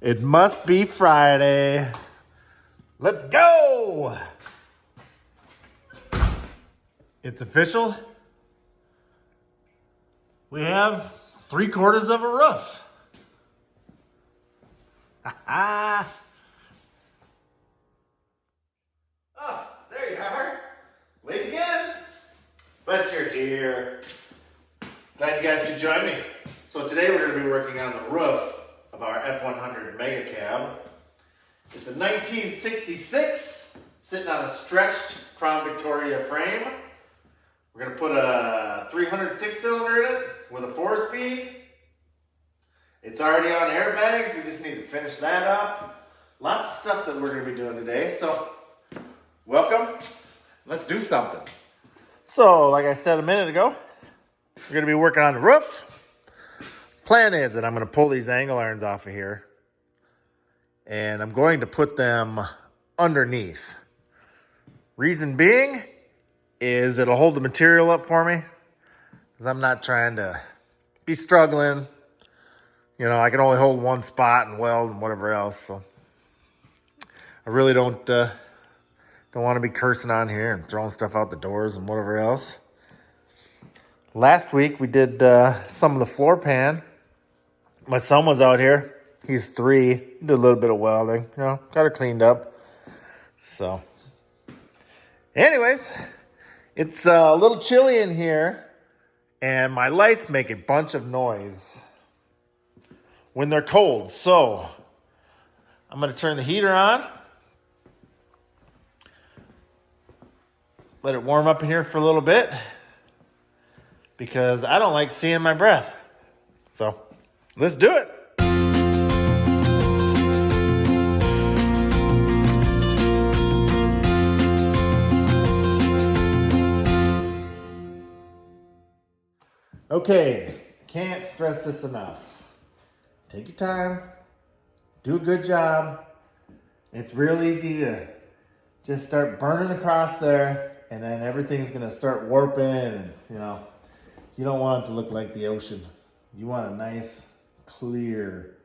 It must be Friday. Let's go! It's official. We have 3/4 of a roof. Oh, there you are. Late again. But you're here. Glad you guys could join me. So today we're going to be working on the roof of our F100 Mega Cab. It's a 1966, sitting on a stretched Crown Victoria frame. We're going to put a 306 cylinder in it with a 4-speed. It's already on airbags. We just need to finish that up. Lots of stuff that we're going to be doing today. So, welcome. Let's do something. So, like I said a minute ago, we're going to be working on the roof. Plan is that I'm going to pull these angle irons off of here. And I'm going to put them underneath. Reason being is it'll hold the material up for me. Because I'm not trying to be struggling. You know, I can only hold one spot and weld and whatever else. So I really don't want to be cursing on here and throwing stuff out the doors and whatever else. Last week we did some of the floor pan. My son was out here. He's 3. He did a little bit of welding. You know, got it cleaned up. So, anyways, it's a little chilly in here. And my lights make a bunch of noise when they're cold. So, I'm going to turn the heater on. Let it warm up in here for a little bit. Because I don't like seeing my breath. So, let's do it. Okay, can't stress this enough. Take your time, do a good job. It's real easy to just start burning across there, and then everything's gonna start warping, and you know, you don't want it to look like the ocean. You want a nice, clear,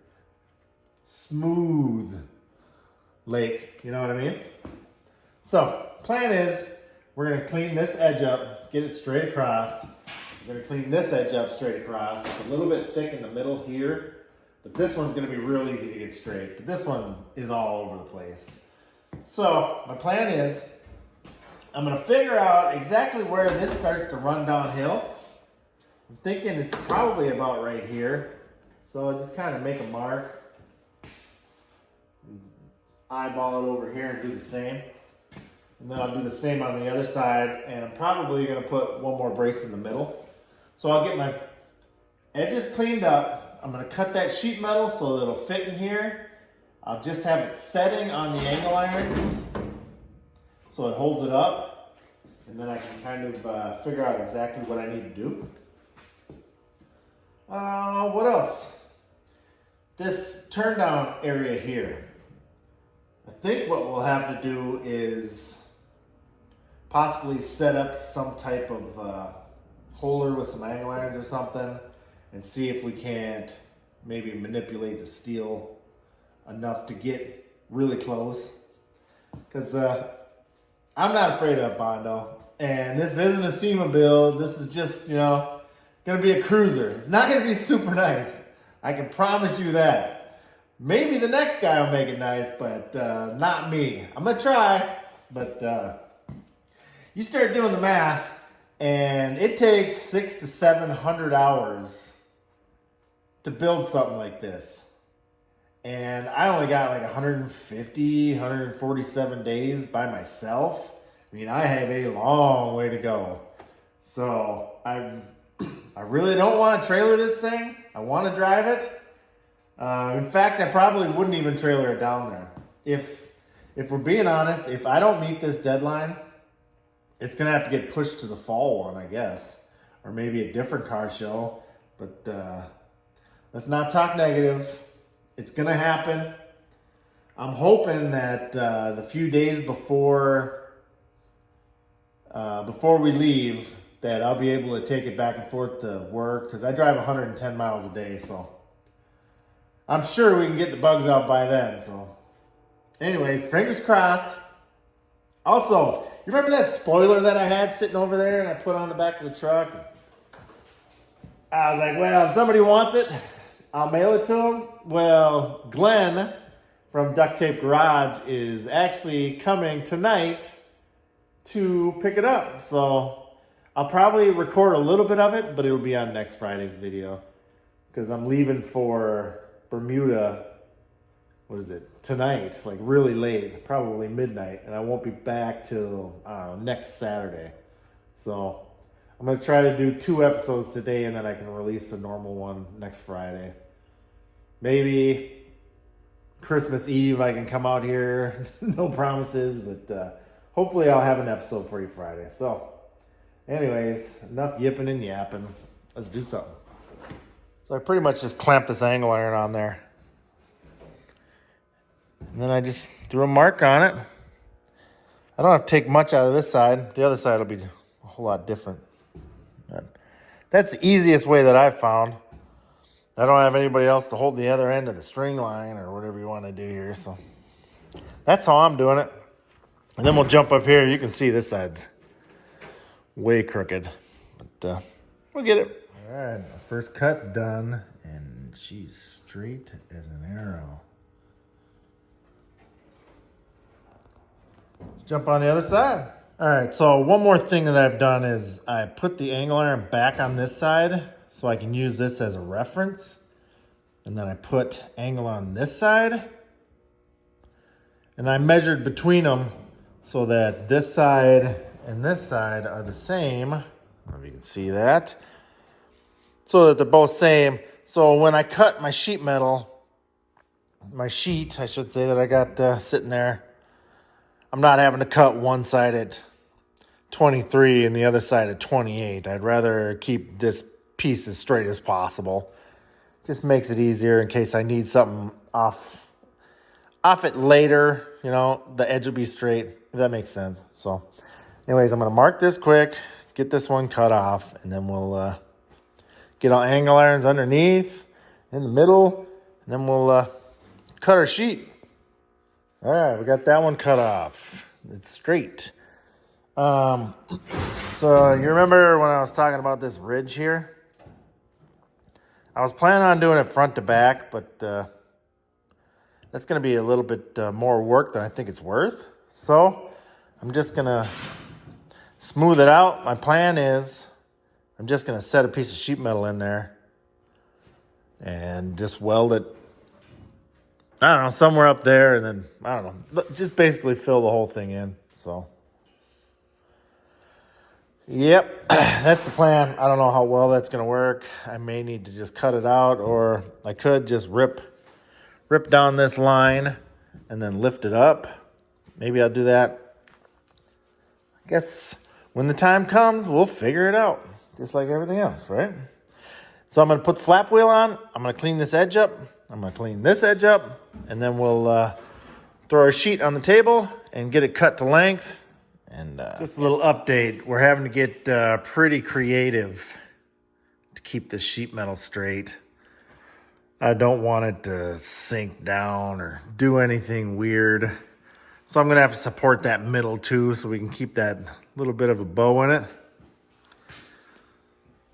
smooth lake, you know what I mean? So, plan is, we're gonna clean this edge up, get it straight across. We're going to clean this edge up straight across. It's a little bit thick in the middle here, but this one's going to be real easy to get straight. But this one is all over the place. So my plan is I'm going to figure out exactly where this starts to run downhill. I'm thinking it's probably about right here. So I just kind of make a mark, eyeball it over here and do the same. And then I'll do the same on the other side, and I'm probably going to put one more brace in the middle. So I'll get my edges cleaned up. I'm going to cut that sheet metal so that it'll fit in here. I'll just have it setting on the angle irons so it holds it up. And then I can kind of figure out exactly what I need to do. What else? This turn down area here. I think what we'll have to do is possibly set up some type of holder with some angle irons or something and see if we can't maybe manipulate the steel enough to get really close. Because I'm not afraid of Bondo. And this isn't a SEMA build. This is just, you know, going to be a cruiser. It's not going to be super nice. I can promise you that. Maybe the next guy will make it nice, but not me. I'm going to try, but you start doing the math, and it takes 600 to 700 hours to build something like this. And I only got like 150, 147 days by myself. I mean, I have a long way to go. So I really don't want to trailer this thing. I want to drive it. In fact, I probably wouldn't even trailer it down there. If we're being honest, if I don't meet this deadline, it's going to have to get pushed to the fall one, I guess. Or maybe a different car show. But let's not talk negative. It's going to happen. I'm hoping that the few days before we leave, that I'll be able to take it back and forth to work. Because I drive 110 miles a day, so I'm sure we can get the bugs out by then. So anyways, fingers crossed. Also, you remember that spoiler that I had sitting over there and I put on the back of the truck? I was like, well, if somebody wants it, I'll mail it to them. Well, Glenn from Duct Tape Garage is actually coming tonight to pick it up. So I'll probably record a little bit of it, but it'll be on next Friday's video. Because I'm leaving for Bermuda, what is it, tonight, like really late, probably midnight. And I won't be back till next Saturday. So I'm going to try to do 2 episodes today, and then I can release the normal one next Friday. Maybe Christmas Eve I can come out here. No promises, but hopefully I'll have an episode for you Friday. So anyways, enough yipping and yapping. Let's do something. So I pretty much just clamped this angle iron on there. And then I just threw a mark on it. I don't have to take much out of this side. The other side will be a whole lot different. That's the easiest way that I've found. I don't have anybody else to hold the other end of the string line or whatever you want to do here. So that's how I'm doing it. And then we'll jump up here. You can see this side's way crooked. But we'll get it. All right, first cut's done. And she's straight as an arrow. Let's jump on the other side. All right, so one more thing that I've done is I put the angle iron back on this side so I can use this as a reference. And then I put angle on this side. And I measured between them so that this side and this side are the same. I don't know if you can see that. So that they're both same. So when I cut my sheet metal, my sheet, I should say, that I got sitting there, I'm not having to cut one side at 23 and the other side at 28. I'd rather keep this piece as straight as possible. Just makes it easier in case I need something off it later. You know, the edge will be straight, if that makes sense. So anyways, I'm going to mark this quick, get this one cut off, and then we'll get our angle irons underneath, in the middle, and then we'll cut our sheet. All right, we got that one cut off. It's straight. So you remember when I was talking about this ridge here? I was planning on doing it front to back, but that's going to be a little bit more work than I think it's worth. So I'm just going to smooth it out. My plan is I'm just going to set a piece of sheet metal in there and just weld it, I don't know, somewhere up there, and then, I don't know, just basically fill the whole thing in. So yep, that's the plan. I don't know how well that's going to work. I may need to just cut it out, or I could just rip down this line and then lift it up. Maybe I'll do that. I guess when the time comes, we'll figure it out, just like everything else, right? So I'm going to put the flap wheel on. I'm going to clean this edge up. I'm going to clean this edge up, and then we'll throw our sheet on the table and get it cut to length. And just a little update. We're having to get pretty creative to keep the sheet metal straight. I don't want it to sink down or do anything weird. So I'm going to have to support that middle too, so we can keep that little bit of a bow in it.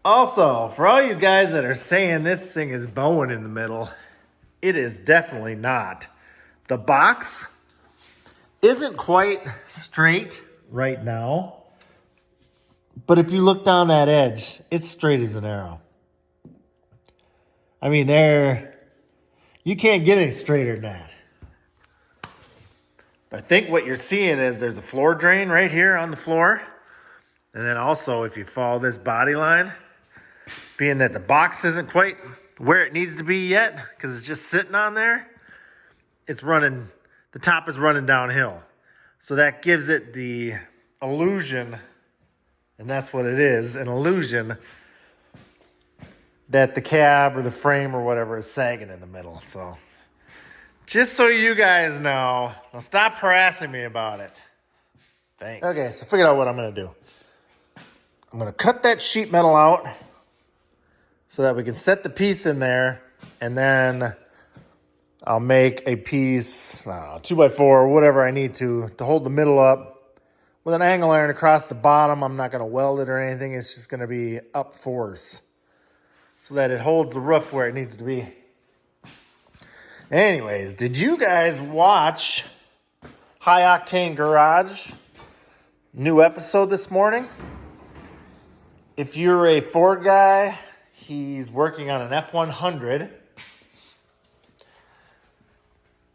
Also, for all you guys that are saying this thing is bowing in the middle, it is definitely not. The box isn't quite straight right now, but if you look down that edge, it's straight as an arrow. I mean, you can't get any straighter than that. But I think what you're seeing is there's a floor drain right here on the floor. And then also, if you follow this body line, being that the box isn't quite where it needs to be yet, because it's just sitting on there, the top is running downhill. So that gives it the illusion, and that's what it is, an illusion that the cab or the frame or whatever is sagging in the middle. So just so you guys know, now stop harassing me about it. Thanks. Okay, so figure out what I'm going to do. I'm going to cut that sheet metal out so that we can set the piece in there, and then I'll make a piece, I don't know, 2x4 or whatever I need to hold the middle up with an angle iron across the bottom. I'm not going to weld it or anything. It's just going to be up force so that it holds the roof where it needs to be. Anyways, did you guys watch High Octane Garage? New episode this morning. If you're a Ford guy, he's working on an F100.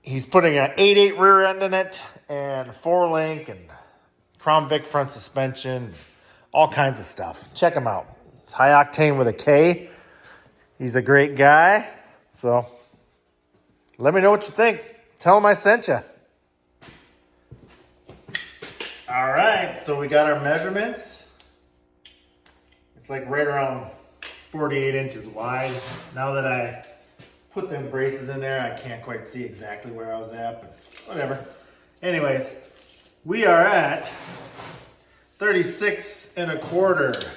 He's putting an 8.8 rear end in it and 4-link and Crown Vic front suspension, all kinds of stuff. Check him out. It's High Octane with a K. He's a great guy. So let me know what you think. Tell him I sent you. All right, so we got our measurements. It's like right around 48 inches wide. Now that I put them braces in there, I can't quite see exactly where I was at, but whatever. Anyways, we are at 36 1/4.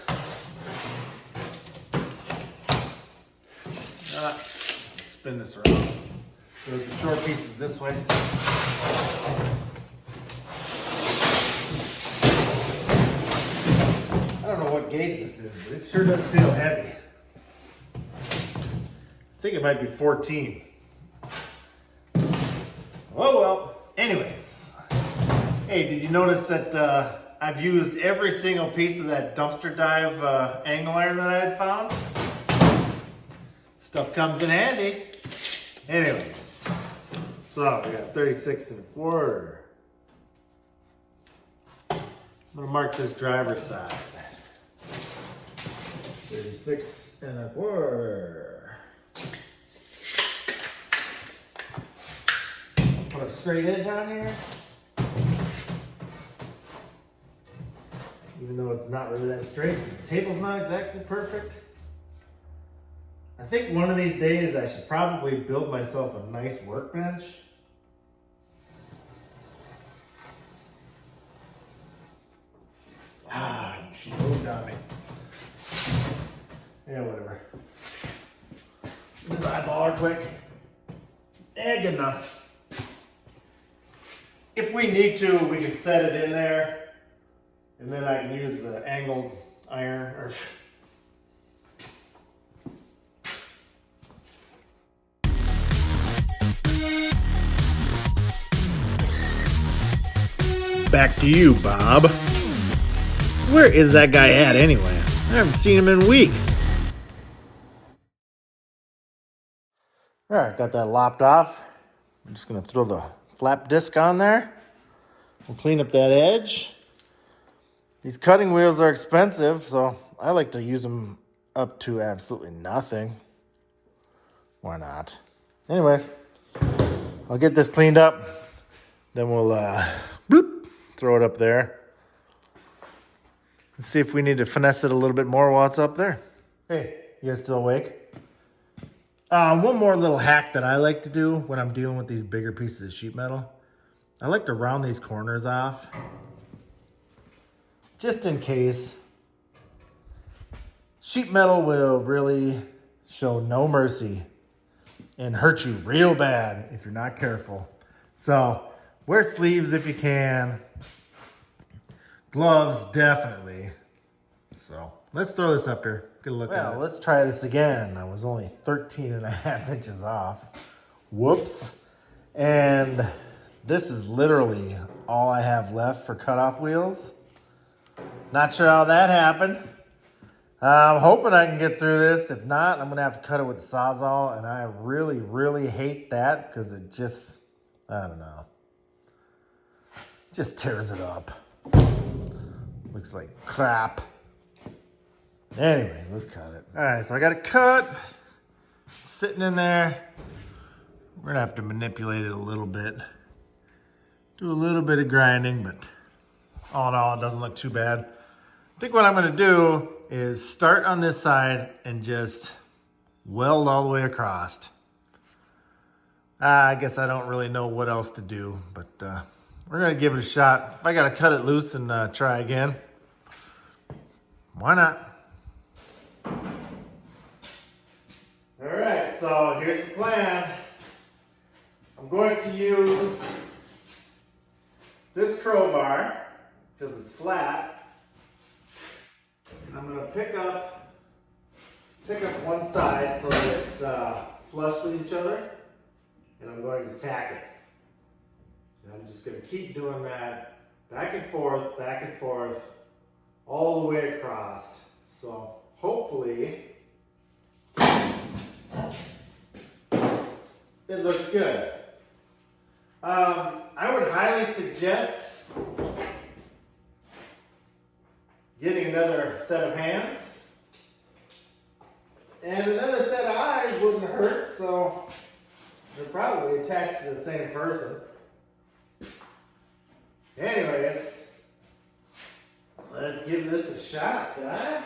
Spin this around. So the short piece is this way. I don't know what gauge this is, but it sure does feel heavy. I think it might be 14. Oh well. Anyways. Hey, did you notice that I've used every single piece of that dumpster dive angle iron that I had found? Stuff comes in handy. Anyways. So we got 36 1/4. I'm gonna mark this driver's side. 36 1/4. Put a straight edge on here. Even though it's not really that straight, because the table's not exactly perfect. I think one of these days I should probably build myself a nice workbench. She moved on me. Yeah, whatever. Just eyeball her quick. Good enough. If we need to, we can set it in there, and then I can use the angled iron or. Back to you, Bob. Where is that guy at anyway? I haven't seen him in weeks. All right, got that lopped off. I'm just gonna throw the flap disc on there. We'll clean up that edge. These cutting wheels are expensive, so I like to use them up to absolutely nothing. Why not? Anyways, I'll get this cleaned up. Then we'll throw it up there. Let's see if we need to finesse it a little bit more while it's up there. Hey, you guys still awake? One more little hack that I like to do when I'm dealing with these bigger pieces of sheet metal. I like to round these corners off. Just in case. Sheet metal will really show no mercy and hurt you real bad if you're not careful. So wear sleeves if you can. Gloves, definitely. So let's throw this up here. Get a look at it. Well, let's try this again. I was only 13.5 inches off. Whoops. And this is literally all I have left for cutoff wheels. Not sure how that happened. I'm hoping I can get through this. If not, I'm going to have to cut it with the Sawzall. And I really, really hate that because it just, I don't know. Just tears it up. Looks like crap. Anyways, let's cut it. All right, so I got it cut. Sitting in there. We're gonna have to manipulate it a little bit. Do a little bit of grinding, but all in all, it doesn't look too bad. I think what I'm gonna do is start on this side and just weld all the way across. I guess I don't really know what else to do, but we're gonna give it a shot. If I gotta cut it loose and try again, why not? All right, so here's the plan. I'm going to use this crowbar because it's flat. And I'm going to pick up one side so that it's flush with each other. And I'm going to tack it. And I'm just going to keep doing that back and forth, all the way across. So hopefully it looks good. I would highly suggest getting another set of hands. And another set of eyes wouldn't hurt, so they're probably attached to the same person. Anyways, let's give this a shot, huh?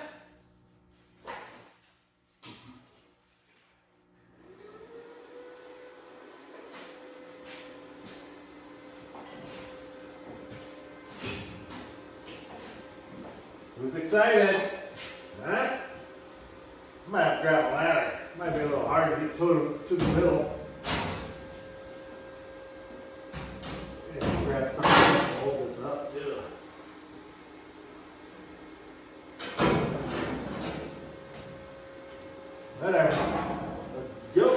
Who's excited? Huh? I might have to grab a ladder. Might be a little hard to get to the middle. Yeah, grab something to hold this up too. Whatever. Let's go.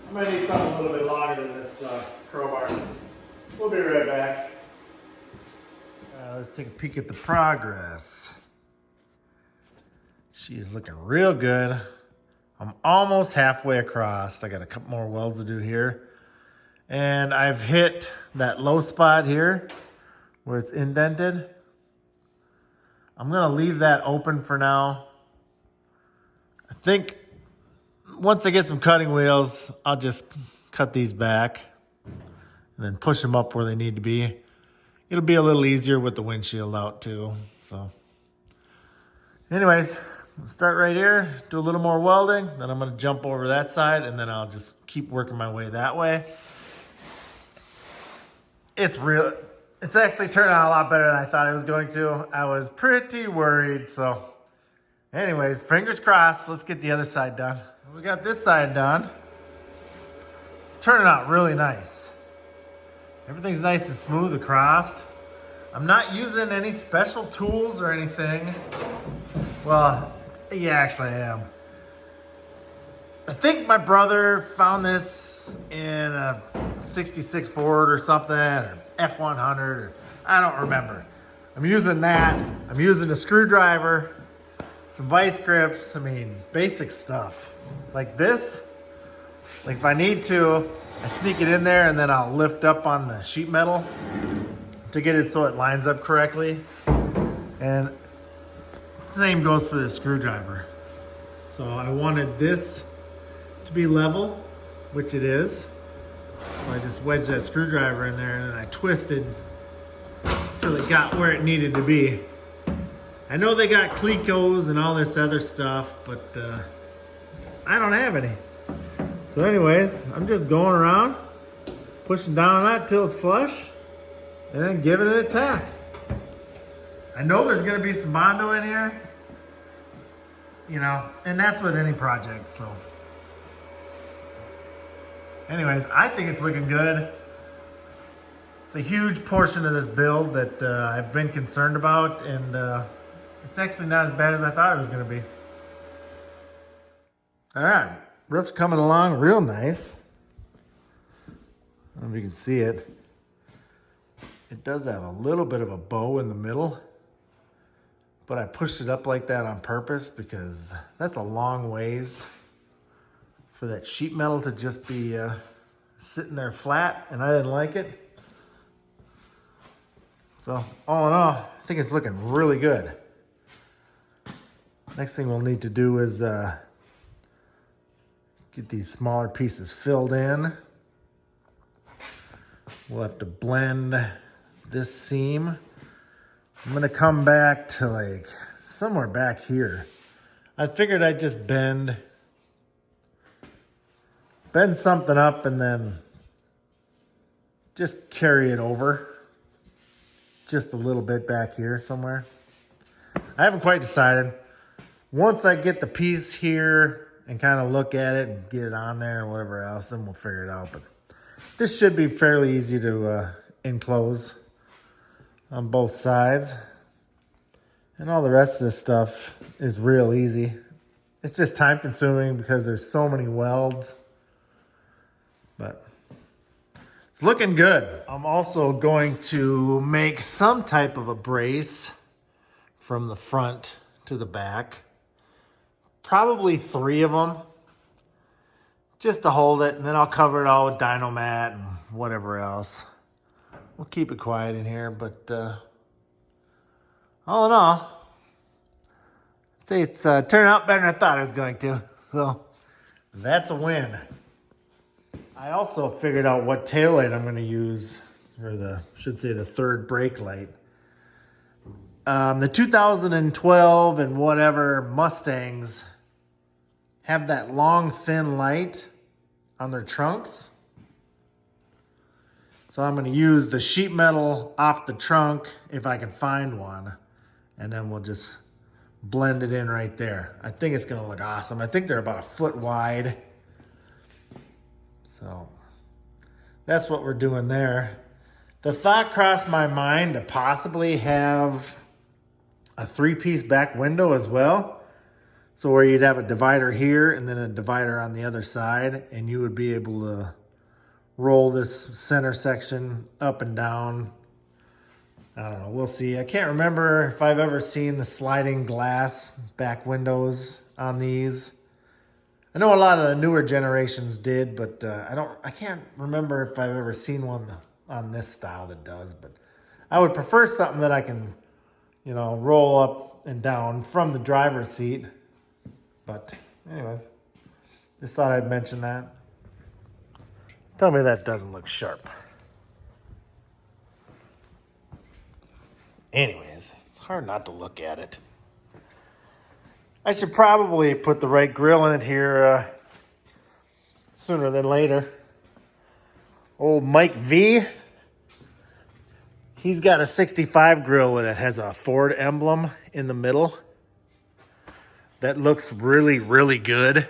I might need something a little bit longer than this crowbar. We'll be right back. Let's take a peek at the progress. She's looking real good. I'm almost halfway across. I got a couple more welds to do here. And I've hit that low spot here where it's indented. I'm gonna leave that open for now. I think once I get some cutting wheels, I'll just cut these back and then push them up where they need to be. It'll be a little easier with the windshield out too. So anyways, I'll start right here, do a little more welding, then I'm gonna jump over that side and then I'll just keep working my way that way. It's actually turned out a lot better than I thought it was going to. I was pretty worried, so anyways, fingers crossed. Let's get the other side done. We got this side done. It's turning out really nice. Everything's nice and smooth across. I'm not using any special tools or anything. Well, yeah, actually I am. I think my brother found this in a 66 Ford or something, or F100, or I don't remember. I'm using that. I'm using a screwdriver, some vice grips, I mean, basic stuff. Like this, like if I need to, I sneak it in there and then I'll lift up on the sheet metal to get it so it lines up correctly. And the same goes for the screwdriver. So I wanted this to be level, which it is. So I just wedged that screwdriver in there and then I twisted till it got where it needed to be. I know they got Clecos and all this other stuff, but I don't have any. So anyways, I'm just going around, pushing down on that till it's flush, and then giving it a tack. I know there's gonna be some Bondo in here, you know, and that's with any project, so. Anyways, I think it's looking good. It's a huge portion of this build that I've been concerned about, and it's actually not as bad as I thought it was gonna be. All right, roof's coming along real nice. I don't know if you can see it. It does have a little bit of a bow in the middle, but I pushed it up like that on purpose because that's a long ways for that sheet metal to just be sitting there flat, and I didn't like it. So all in all, I think it's looking really good. Next thing we'll need to do is get these smaller pieces filled in. We'll have to blend this seam. I'm gonna come back to like somewhere back here. I figured I'd just bend something up and then just carry it over just a little bit back here somewhere. I haven't quite decided. once I get the piece here and kind of look at it and get it on there and whatever else, then we'll figure it out. But this should be fairly easy to enclose on both sides. And all the rest of this stuff is real easy. It's just time consuming because there's so many welds. But it's looking good. I'm also going to make some type of a brace from the front to the back. Probably 3 of them. Just to hold it, and then I'll cover it all with Dynomat and whatever else. We'll keep it quiet in here, but all in all, I'd say it's turned out better than I thought it was going to. So that's a win. I also figured out what taillight I'm going to use, or should say the third brake light. The 2012 and whatever Mustangs have that long, thin light on their trunks. So I'm going to use the sheet metal off the trunk if I can find one. And then we'll just blend it in right there. I think it's going to look awesome. I think they're about 1 foot wide. So that's what we're doing there. The thought crossed my mind to possibly have a 3-piece back window as well. So where you'd have a divider here and then a divider on the other side, and you would be able to roll this center section up and down. I don't know, we'll see. I can't remember if I've ever seen the sliding glass back windows on these. I know a lot of the newer generations did, but I can't remember if I've ever seen one on this style that does. But I would prefer something that I can, roll up and down from the driver's seat. But anyways, just thought I'd mention that. Tell me that doesn't look sharp. Anyways, it's hard not to look at it. I should probably put the right grill in it here sooner than later. Old Mike V, he's got a 65 grill that has a Ford emblem in the middle. That looks really, really good.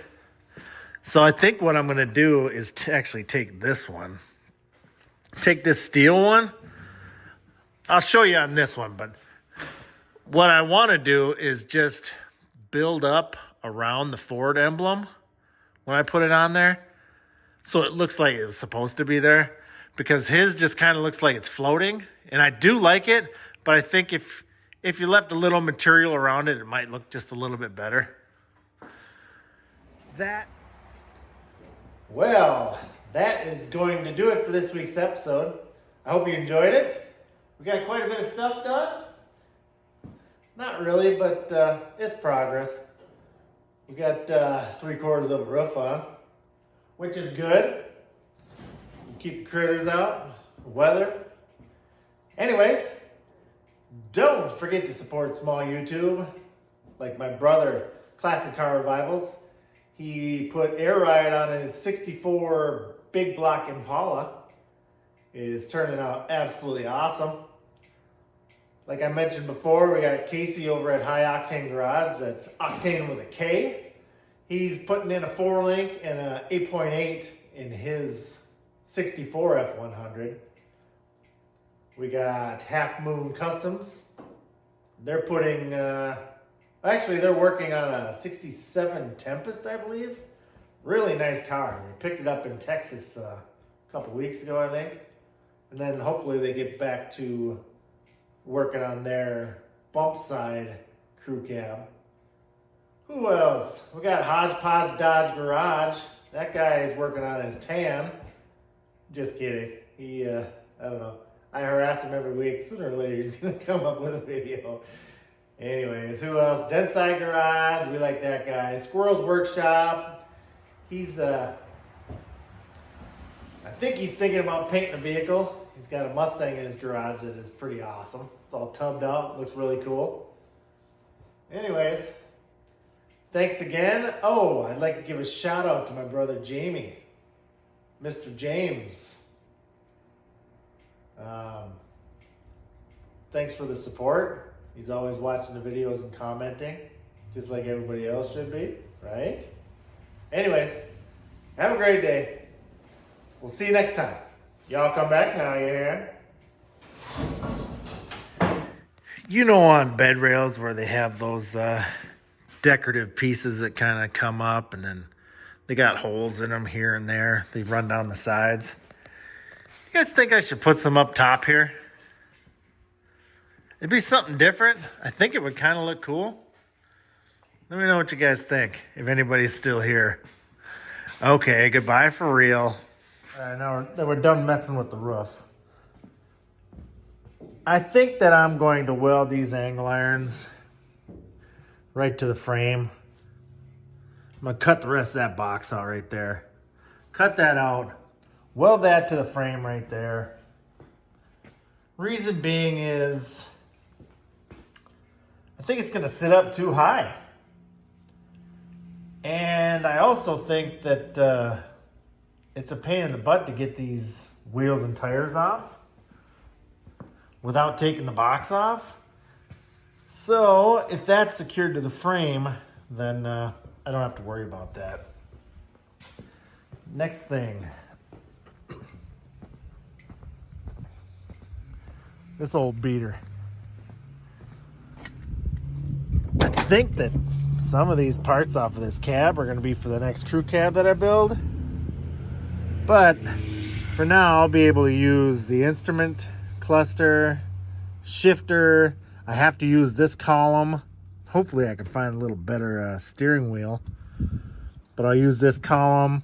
So I think what I'm going to do is to actually take this one. Take this steel one. I'll show you on this one, but what I want to do is just build up around the Ford emblem when I put it on there. So it looks like it's supposed to be there. Because his just kind of looks like it's floating. And I do like it, but I think if you left a little material around it, it might look just a little bit better. Well, that is going to do it for this week's episode. I hope you enjoyed it. We got quite a bit of stuff done. Not really, but it's progress. We got 3/4 of a roof on, which is good. Keep the critters out, the weather. Anyways, don't forget to support small YouTube, like my brother, Classic Car Revivals. He put air ride on his 64 big block Impala. It is turning out absolutely awesome. Like I mentioned before, we got Casey over at High Octane Garage. That's Octane with a K. He's putting in a 4-link and a 8.8 in his 64 F100. We got Half Moon Customs. They're putting, actually they're working on a 67 Tempest, I believe. Really nice car. They picked it up in Texas a couple weeks ago, I think. And then hopefully they get back to working on their bump side crew cab. Who else? We got Hodgepodge Dodge Garage. That guy is working on his tan. Just kidding. He, I don't know. I harass him every week. Sooner or later, he's going to come up with a video. Anyways, who else? Denside Garage. We like that guy. Squirrel's Workshop. He's, I think he's thinking about painting a vehicle. He's got a Mustang in his garage that is pretty awesome. It's all tubbed out. Looks really cool. Anyways, thanks again. Oh, I'd like to give a shout out to my brother Jamie. Mr. James. Thanks for the support. He's always watching the videos and commenting. just like everybody else should be, right? Anyways, have a great day. We'll see you next time. Y'all come back now, you hear? You know, on bed rails where they have those decorative pieces that kind of come up and then they got holes in them here and there. They run down the sides. You guys think I should put some up top here? It'd be something different. I think it would kind of look cool. Let me know what you guys think, if anybody's still here. Okay, goodbye for real. All right, now we're done messing with the roof. I think that I'm going to weld these angle irons right to the frame. I'm going to cut the rest of that box out right there. Cut that out. Weld that to the frame right there. Reason being is I think it's going to sit up too high. And I also think that it's a pain in the butt to get these wheels and tires off without taking the box off. So if that's secured to the frame, then I don't have to worry about that. Next thing. This old beater. I think that some of these parts off of this cab are going to be for the next crew cab that I build. But for now, I'll be able to use the instrument cluster, shifter. I have to use this column. Hopefully I can find a little better steering wheel. But I'll use this column.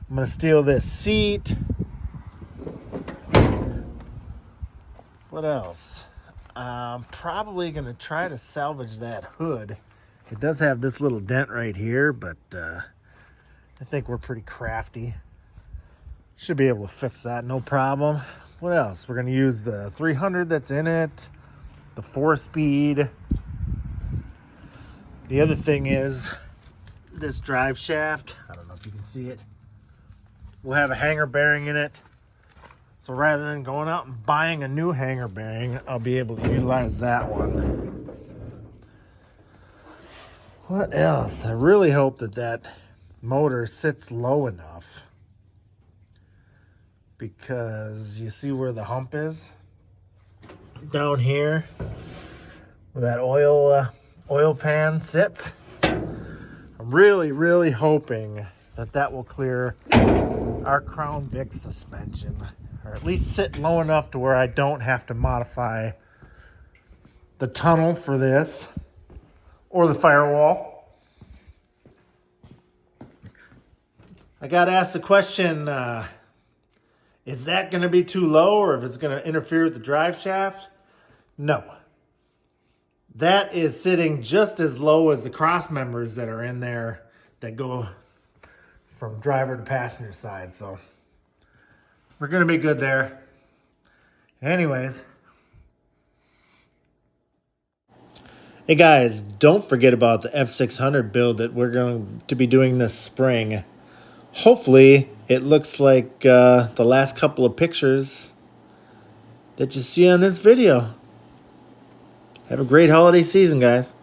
I'm going to steal this seat. What else? I'm probably going to try to salvage that hood. It does have this little dent right here, but I think we're pretty crafty. Should be able to fix that, no problem. What else? We're going to use the 300 that's in it, the 4-speed. The other thing is this drive shaft. I don't know if you can see it. We'll have a hanger bearing in it. So rather than going out and buying a new hanger bearing, I'll be able to utilize that one. What else? I really hope that that motor sits low enough, because you see where the hump is? Down here, where that oil pan sits. I'm really hoping that that will clear our Crown Vic suspension, or at least sit low enough to where I don't have to modify the tunnel for this or the firewall. I got asked the question, is that going to be too low, or if it's going to interfere with the drive shaft? No. That is sitting just as low as the cross members that are in there that go from driver to passenger side. So we're going to be good there. Anyways. Hey guys, don't forget about the F600 build that we're going to be doing this spring. Hopefully it looks like the last couple of pictures that you see on this video. Have a great holiday season, guys.